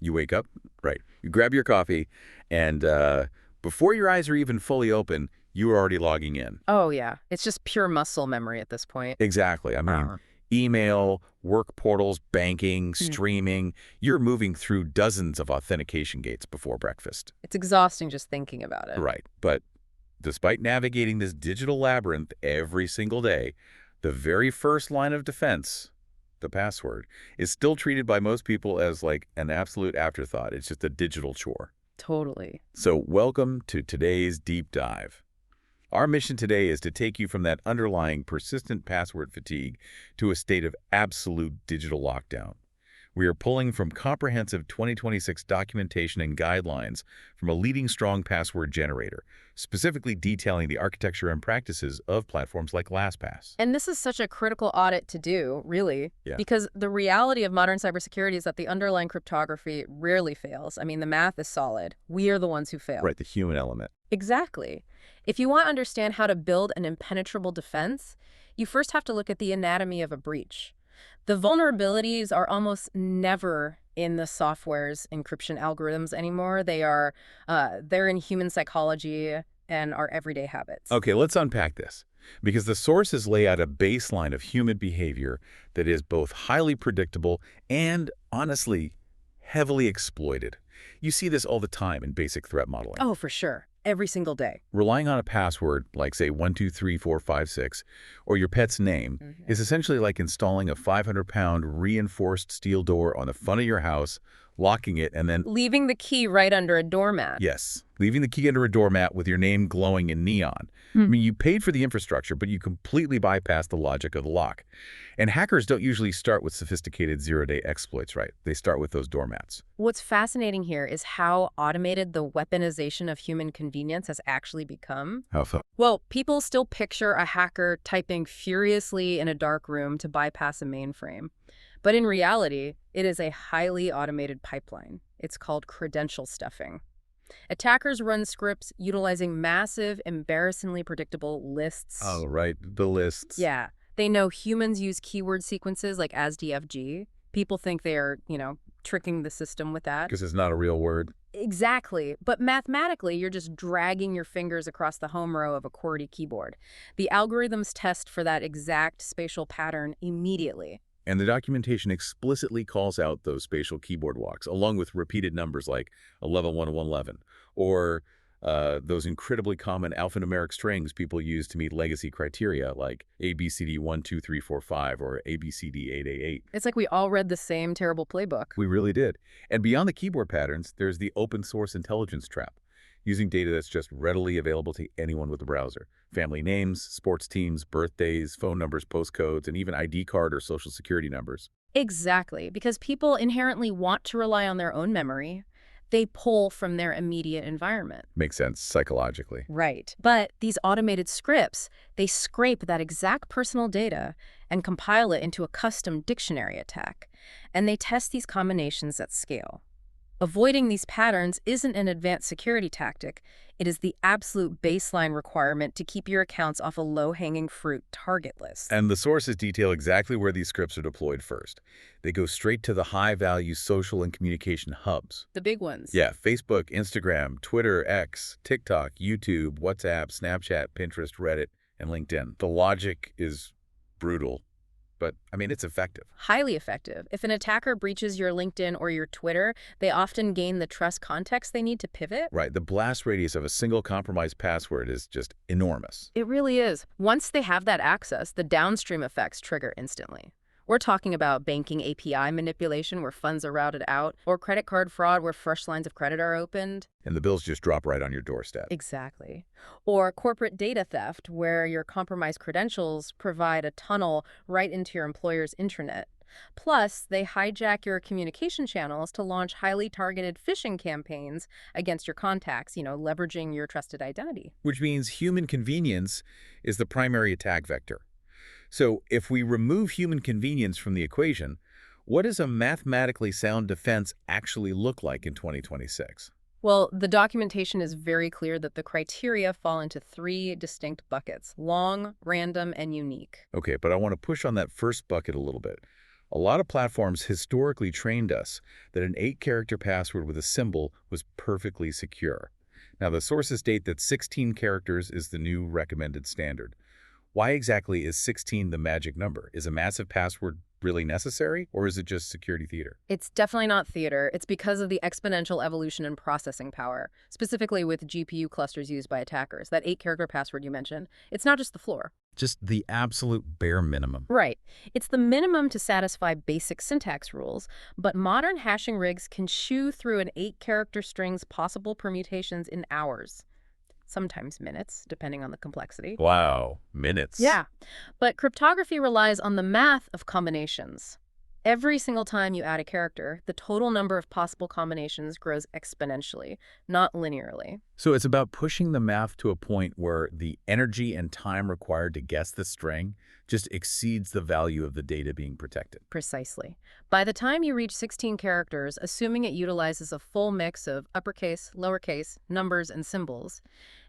You wake up, right. You grab your coffee, and before your eyes are even fully open, you are already logging in. Oh, yeah. It's just pure muscle memory at this point. Exactly. I mean, email, work portals, banking, Hmm. streaming. You're moving through dozens of authentication gates before breakfast. It's exhausting just thinking about it. Right. But despite navigating this digital labyrinth every single day, the very first line of defense, the password, is still treated by most people as like an absolute afterthought. It's just a digital chore. Totally. So welcome to today's deep dive. Our mission today is to take you from that underlying persistent password fatigue to a state of absolute digital lockdown. We are pulling from comprehensive 2026 documentation and guidelines from a leading strong password generator, specifically detailing the architecture and practices of platforms like LastPass. And this is such a critical audit to do, really, Yeah. because the reality of modern cybersecurity is that the underlying cryptography rarely fails. I mean, the math is solid. We are the ones who fail. Right, the human element. Exactly. If you want to understand how to build an impenetrable defense, you first have to look at the anatomy of a breach. The vulnerabilities are almost never in the software's encryption algorithms anymore. They're in human psychology and our everyday habits. Okay, let's unpack this, because the sources lay out a baseline of human behavior that is both highly predictable and, honestly, heavily exploited. You see this all the time in basic threat modeling. Oh, for sure. Every single day. Relying on a password, like say 123456, or your pet's name, is essentially like installing a 500-pound reinforced steel door on the front of your house, locking it, and then, Leaving the key right under a doormat. yes, leaving the key under a doormat with your name glowing in neon. I mean, you paid for the infrastructure, but you completely bypass the logic of the lock. And hackers don't usually start with sophisticated zero-day exploits, right? They start with those doormats. What's fascinating here is how automated the weaponization of human convenience has actually become. How so? Well, people still picture a hacker typing furiously in a dark room to bypass a mainframe. But in reality, it is a highly automated pipeline. It's called credential stuffing. Attackers run scripts utilizing massive, embarrassingly predictable lists. Oh, right, the lists. Yeah. They know humans use keyword sequences like ASDFG. People think they are, tricking the system with that. Because it's not a real word. Exactly. But mathematically, you're just dragging your fingers across the home row of a QWERTY keyboard. The algorithms test for that exact spatial pattern immediately. And the documentation explicitly calls out those spatial keyboard walks, along with repeated numbers like 111111, or those incredibly common alphanumeric strings people use to meet legacy criteria like ABCD12345 or ABCD888. It's like we all read the same terrible playbook. We really did. And beyond the keyboard patterns, there's the open source intelligence trap, using data that's just readily available to anyone with a browser. Family names, sports teams, birthdays, phone numbers, postcodes, and even ID card or social security numbers. Exactly, because people inherently want to rely on their own memory. They pull from their immediate environment. Makes sense psychologically. Right. But these automated scripts, they scrape that exact personal data and compile it into a custom dictionary attack. And they test these combinations at scale. Avoiding these patterns isn't an advanced security tactic. It is the absolute baseline requirement to keep your accounts off a low-hanging fruit target list. And the sources detail exactly where these scripts are deployed first. They go straight to the high-value social and communication hubs. The big ones. Yeah, Facebook, Instagram, Twitter, X, TikTok, YouTube, WhatsApp, Snapchat, Pinterest, Reddit, and LinkedIn. The logic is brutal, but, I mean, it's effective. Highly effective. If an attacker breaches your LinkedIn or your Twitter, they often gain the trust context they need to pivot. Right, the blast radius of a single compromised password is just enormous. It really is. Once they have that access, the downstream effects trigger instantly. We're talking about banking API manipulation where funds are routed out, or credit card fraud where fresh lines of credit are opened. And the bills just drop right on your doorstep. Exactly. Or corporate data theft where your compromised credentials provide a tunnel right into your employer's intranet. Plus, they hijack your communication channels to launch highly targeted phishing campaigns against your contacts, leveraging your trusted identity. Which means human convenience is the primary attack vector. So if we remove human convenience from the equation, what does a mathematically sound defense actually look like in 2026? Well, the documentation is very clear that the criteria fall into three distinct buckets: long, random, and unique. Okay, but I want to push on that first bucket a little bit. A lot of platforms historically trained us that an 8-character password with a symbol was perfectly secure. Now, the sources state that 16 characters is the new recommended standard. Why exactly is 16 the magic number? Is a massive password really necessary, or is it just security theater? It's definitely not theater. It's because of the exponential evolution in processing power, specifically with GPU clusters used by attackers. That 8-character password you mentioned, it's not just the floor. Just the absolute bare minimum. Right. It's the minimum to satisfy basic syntax rules, but modern hashing rigs can chew through an 8-character string's possible permutations in hours, sometimes minutes, depending on the complexity. Wow, minutes. Yeah, but cryptography relies on the math of combinations. Every single time you add a character, the total number of possible combinations grows exponentially, not linearly. So it's about pushing the math to a point where the energy and time required to guess the string just exceeds the value of the data being protected. Precisely. By the time you reach 16 characters, assuming it utilizes a full mix of uppercase, lowercase, numbers, and symbols,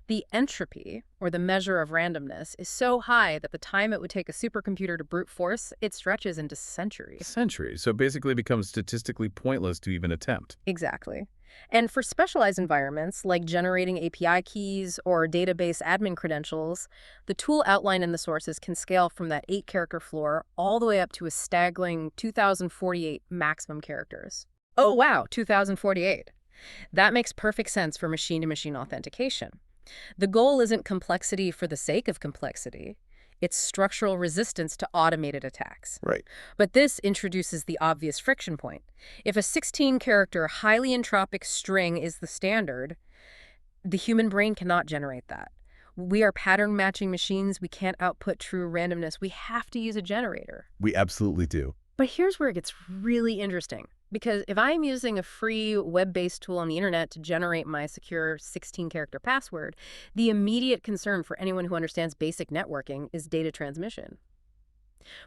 the entropy, or the measure of randomness, is so high that the time it would take a supercomputer to brute force, it stretches into centuries. Centuries. So basically it becomes statistically pointless to even attempt. Exactly. And for specialized environments, like generating API keys or database admin credentials, the tool outlined in the sources can scale from that 8-character floor all the way up to a staggering 2,048 maximum characters. Oh, wow, 2,048. That makes perfect sense for machine-to-machine authentication. The goal isn't complexity for the sake of complexity. It's structural resistance to automated attacks. Right. But this introduces the obvious friction point. If a 16-character, highly entropic string is the standard, the human brain cannot generate that. We are pattern-matching machines. We can't output true randomness. We have to use a generator. We absolutely do. But here's where it gets really interesting. Because if I'm using a free web-based tool on the internet to generate my secure 16-character password, the immediate concern for anyone who understands basic networking is data transmission.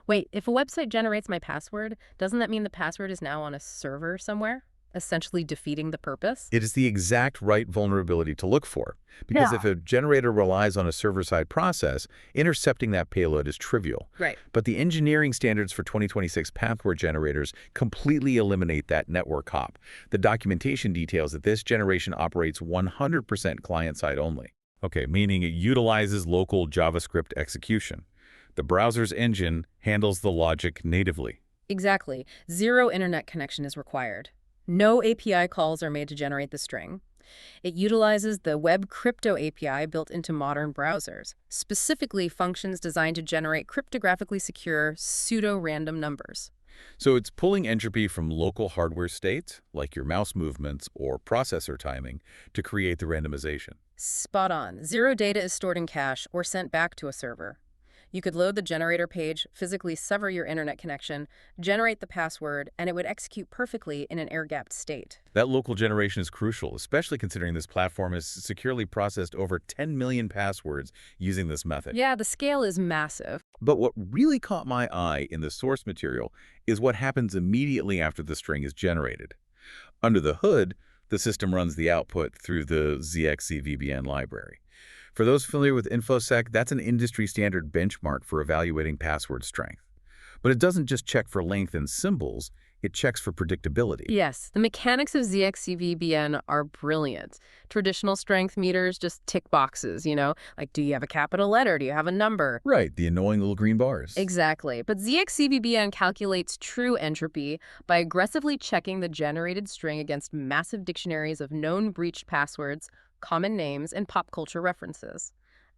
Wait, if a website generates my password, doesn't that mean the password is now on a server somewhere, essentially defeating the purpose? It is the exact right vulnerability to look for. Because Yeah. if a generator relies on a server-side process, intercepting that payload is trivial. Right. But the engineering standards for 2026 password generators completely eliminate that network hop. The documentation details that this generation operates 100% client-side only. Okay, meaning it utilizes local JavaScript execution. The browser's engine handles the logic natively. Exactly. Zero internet connection is required. No API calls are made to generate the string. It utilizes the Web Crypto API built into modern browsers, specifically functions designed to generate cryptographically secure pseudo-random numbers. So it's pulling entropy from local hardware states, like your mouse movements or processor timing, to create the randomization. Spot on. Zero data is stored in cache or sent back to a server. You could load the generator page, physically sever your internet connection, generate the password, and it would execute perfectly in an air-gapped state. That local generation is crucial, especially considering this platform has securely processed over 10 million passwords using this method. Yeah, the scale is massive. But what really caught my eye in the source material is what happens immediately after the string is generated. Under the hood, the system runs the output through the ZXCVBN library. For those familiar with InfoSec, that's an industry-standard benchmark for evaluating password strength. But it doesn't just check for length and symbols, it checks for predictability. Yes, the mechanics of ZXCVBN are brilliant. Traditional strength meters just tick boxes, like do you have a capital letter, do you have a number? Right, the annoying little green bars. Exactly, but ZXCVBN calculates true entropy by aggressively checking the generated string against massive dictionaries of known breached passwords, common names, and pop culture references.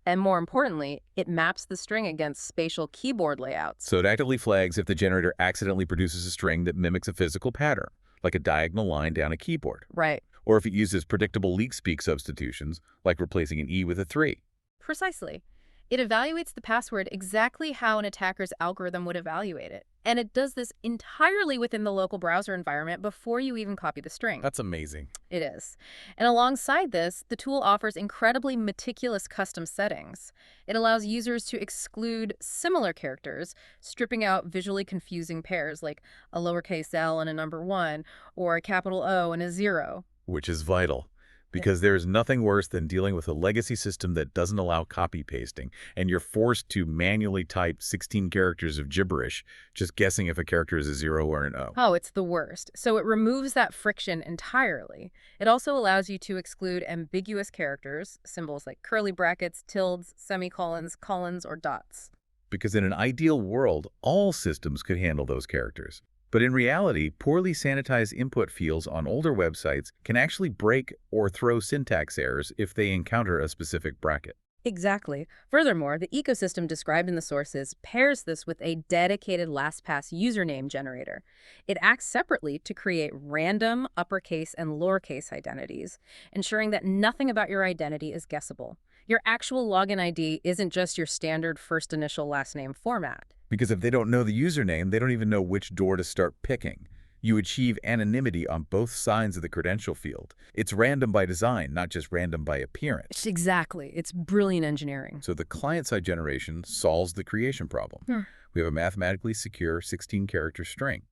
And more importantly, it maps the string against spatial keyboard layouts. So it actively flags if the generator accidentally produces a string that mimics a physical pattern, like a diagonal line down a keyboard. Right. Or if it uses predictable leak-speak substitutions, like replacing an E with a 3. Precisely. It evaluates the password exactly how an attacker's algorithm would evaluate it. And it does this entirely within the local browser environment before you even copy the string. That's amazing. It is. And alongside this, the tool offers incredibly meticulous custom settings. It allows users to exclude similar characters, stripping out visually confusing pairs like a lowercase l and a number 1, or a capital O and a 0. Which is vital, because there's nothing worse than dealing with a legacy system that doesn't allow copy pasting, and you're forced to manually type 16 characters of gibberish, just guessing if a character is a 0 or an O. Oh, it's the worst. So it removes that friction entirely. It also allows you to exclude ambiguous characters, symbols like curly brackets, tildes, semicolons, colons, or dots. Because in an ideal world, all systems could handle those characters. But in reality, poorly sanitized input fields on older websites can actually break or throw syntax errors if they encounter a specific bracket. Exactly. Furthermore, the ecosystem described in the sources pairs this with a dedicated LastPass username generator. It acts separately to create random uppercase and lowercase identities, ensuring that nothing about your identity is guessable. Your actual login ID isn't just your standard first initial last name format. Because if they don't know the username, they don't even know which door to start picking. You achieve anonymity on both sides of the credential field. It's random by design, not just random by appearance. Exactly. It's brilliant engineering. So the client-side generation solves the creation problem. We have a mathematically secure 16-character string,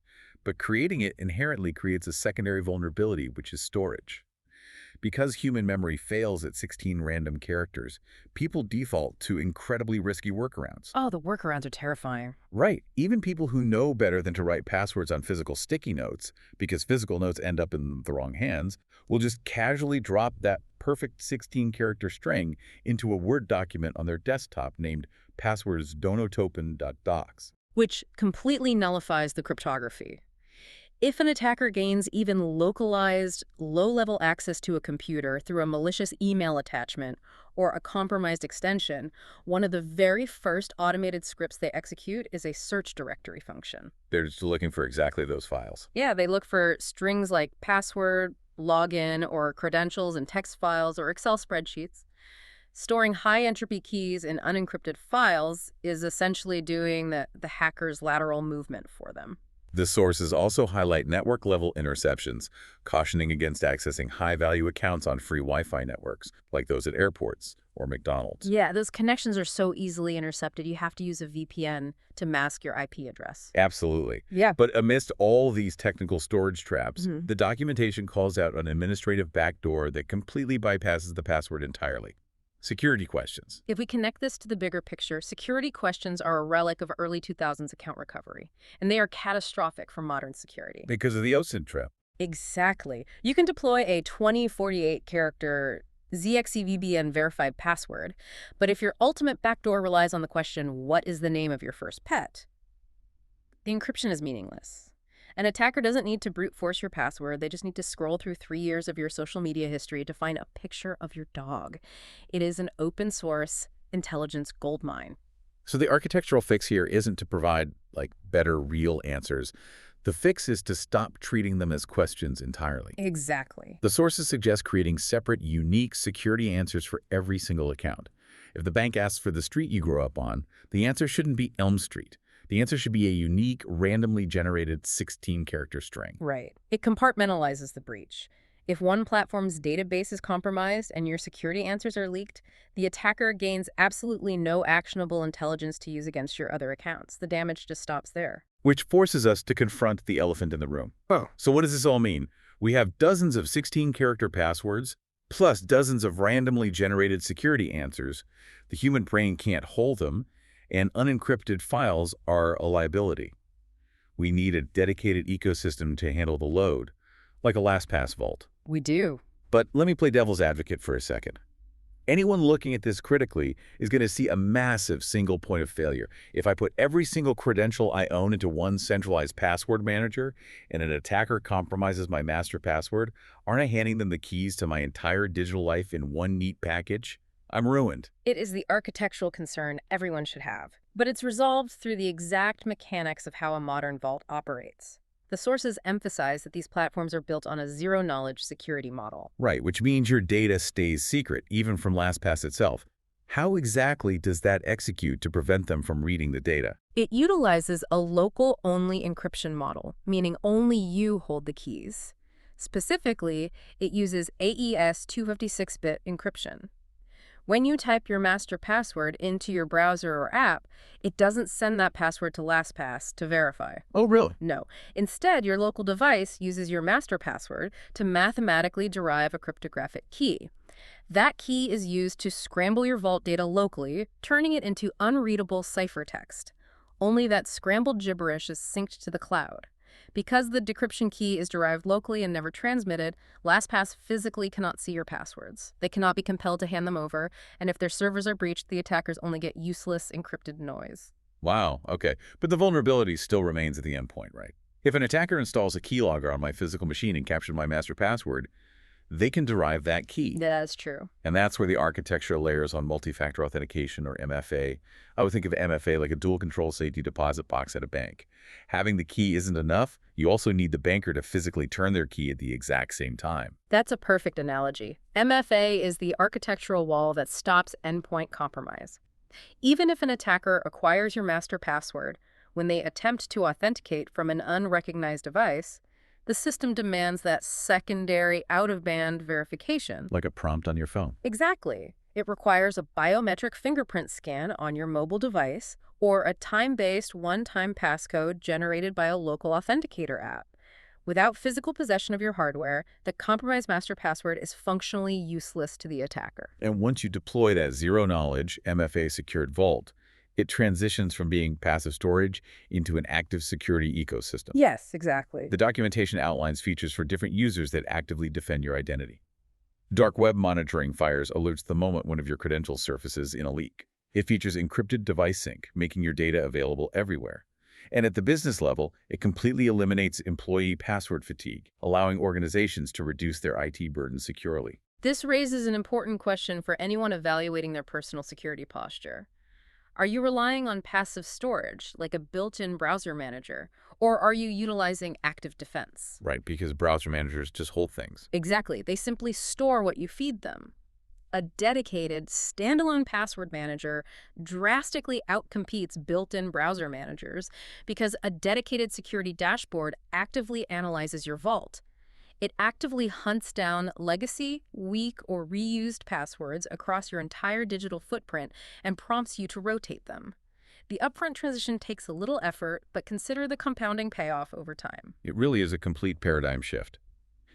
but creating it inherently creates a secondary vulnerability, which is storage. Because human memory fails at 16 random characters, people default to incredibly risky workarounds. Oh, the workarounds are terrifying. Right. Even people who know better than to write passwords on physical sticky notes, because physical notes end up in the wrong hands, will just casually drop that perfect 16-character string into a Word document on their desktop named passwords.donotopen.docs. Which completely nullifies the cryptography. If an attacker gains even localized, low-level access to a computer through a malicious email attachment or a compromised extension, one of the very first automated scripts they execute is a search directory function. They're just looking for exactly those files. Yeah, they look for strings like password, login, or credentials in text files or Excel spreadsheets. Storing high-entropy keys in unencrypted files is essentially doing the hacker's lateral movement for them. The sources also highlight network-level interceptions, cautioning against accessing high-value accounts on free Wi-Fi networks, like those at airports or McDonald's. Yeah, those connections are so easily intercepted, you have to use a VPN to mask your IP address. Absolutely. Yeah. But amidst all these technical storage traps, the documentation calls out an administrative backdoor that completely bypasses the password entirely. Security questions. If we connect this to the bigger picture, security questions are a relic of early 2000s account recovery, and they are catastrophic for modern security. Because of the OSINT trap. Exactly. You can deploy a 2048-character ZXCVBN verified password, but if your ultimate backdoor relies on the question, what is the name of your first pet? The encryption is meaningless. An attacker doesn't need to brute force your password. They just need to scroll through 3 years of your social media history to find a picture of your dog. It is an open source intelligence goldmine. So the architectural fix here isn't to provide, better real answers. The fix is to stop treating them as questions entirely. Exactly. The sources suggest creating separate, unique security answers for every single account. If the bank asks for the street you grew up on, the answer shouldn't be Elm Street. The answer should be a unique, randomly generated 16-character string. Right. It compartmentalizes the breach. If one platform's database is compromised and your security answers are leaked, the attacker gains absolutely no actionable intelligence to use against your other accounts. The damage just stops there. Which forces us to confront the elephant in the room. Oh. So what does this all mean? We have dozens of 16-character passwords, plus dozens of randomly generated security answers. The human brain can't hold them, and unencrypted files are a liability. We need a dedicated ecosystem to handle the load, like a LastPass vault. We do. But let me play devil's advocate for a second. Anyone looking at this critically is going to see a massive single point of failure. If I put every single credential I own into one centralized password manager and an attacker compromises my master password, aren't I handing them the keys to my entire digital life in one neat package? I'm ruined. It is the architectural concern everyone should have, but it's resolved through the exact mechanics of how a modern vault operates. The sources emphasize that these platforms are built on a zero-knowledge security model. Right, which means your data stays secret, even from LastPass itself. How exactly does that execute to prevent them from reading the data? It utilizes a local-only encryption model, meaning only you hold the keys. Specifically, it uses AES 256-bit encryption. When you type your master password into your browser or app, it doesn't send that password to LastPass to verify. Oh, really? No. Instead, your local device uses your master password to mathematically derive a cryptographic key. That key is used to scramble your vault data locally, turning it into unreadable ciphertext. Only that scrambled gibberish is synced to the cloud. Because the decryption key is derived locally and never transmitted, LastPass physically cannot see your passwords. They cannot be compelled to hand them over, and if their servers are breached, the attackers only get useless encrypted noise. Wow, okay. But the vulnerability still remains at the endpoint, right? If an attacker installs a keylogger on my physical machine and captures my master password, they can derive that key. That's true. And that's where the architecture layers on multi-factor authentication, or MFA. I would think of MFA like a dual control safety deposit box at a bank. Having the key isn't enough. You also need the banker to physically turn their key at the exact same time. That's a perfect analogy. MFA is the architectural wall that stops endpoint compromise. Even if an attacker acquires your master password, when they attempt to authenticate from an unrecognized device, the system demands that secondary out-of-band verification. Like a prompt on your phone. Exactly. It requires a biometric fingerprint scan on your mobile device or a time-based one-time passcode generated by a local authenticator app. Without physical possession of your hardware, the compromised master password is functionally useless to the attacker. And once you deploy that zero-knowledge MFA secured vault, it transitions from being passive storage into an active security ecosystem. Yes, exactly. The documentation outlines features for different users that actively defend your identity. Dark web monitoring fires alerts the moment one of your credentials surfaces in a leak. It features encrypted device sync, making your data available everywhere. And at the business level, it completely eliminates employee password fatigue, allowing organizations to reduce their IT burden securely. This raises an important question for anyone evaluating their personal security posture. Are you relying on passive storage, like a built-in browser manager, or are you utilizing active defense? Right, because browser managers just hold things. Exactly. They simply store what you feed them. A dedicated, standalone password manager drastically outcompetes built-in browser managers because a dedicated security dashboard actively analyzes your vault. It actively hunts down legacy, weak, or reused passwords across your entire digital footprint and prompts you to rotate them. The upfront transition takes a little effort, but consider the compounding payoff over time. It really is a complete paradigm shift.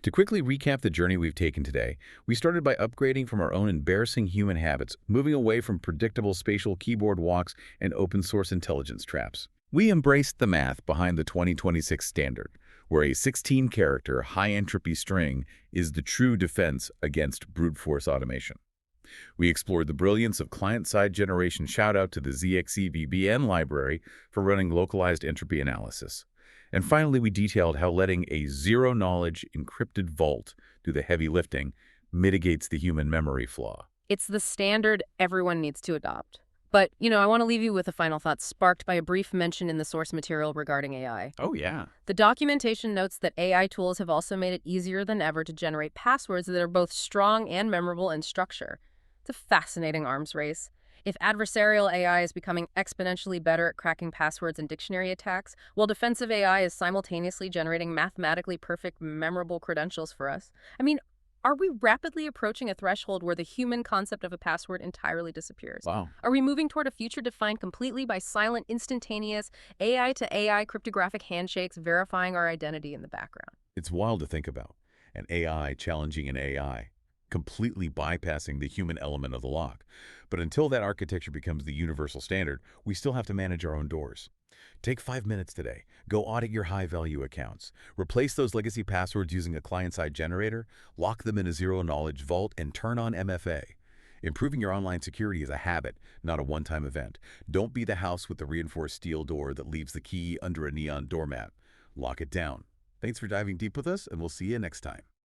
To quickly recap the journey we've taken today, we started by upgrading from our own embarrassing human habits, moving away from predictable spatial keyboard walks and open-source intelligence traps. We embraced the math behind the 2026 standard, where a 16-character high-entropy string is the true defense against brute force automation. We explored the brilliance of client-side generation. Shout out to the ZXE VBN library for running localized entropy analysis. And finally, we detailed how letting a zero-knowledge encrypted vault do the heavy lifting mitigates the human memory flaw. It's the standard everyone needs to adopt. But, I want to leave you with a final thought sparked by a brief mention in the source material regarding AI. Oh, yeah. The documentation notes that AI tools have also made it easier than ever to generate passwords that are both strong and memorable in structure. It's a fascinating arms race. If adversarial AI is becoming exponentially better at cracking passwords and dictionary attacks, while defensive AI is simultaneously generating mathematically perfect, memorable credentials for us, are we rapidly approaching a threshold where the human concept of a password entirely disappears? Wow. Are we moving toward a future defined completely by silent, instantaneous, AI-to-AI cryptographic handshakes verifying our identity in the background? It's wild to think about. An AI challenging an AI, completely bypassing the human element of the lock. But until that architecture becomes the universal standard, we still have to manage our own doors. Take 5 minutes today. Go audit your high-value accounts. Replace those legacy passwords using a client-side generator, lock them in a zero-knowledge vault, and turn on MFA. Improving your online security is a habit, not a one-time event. Don't be the house with the reinforced steel door that leaves the key under a neon doormat. Lock it down. Thanks for diving deep with us, and we'll see you next time.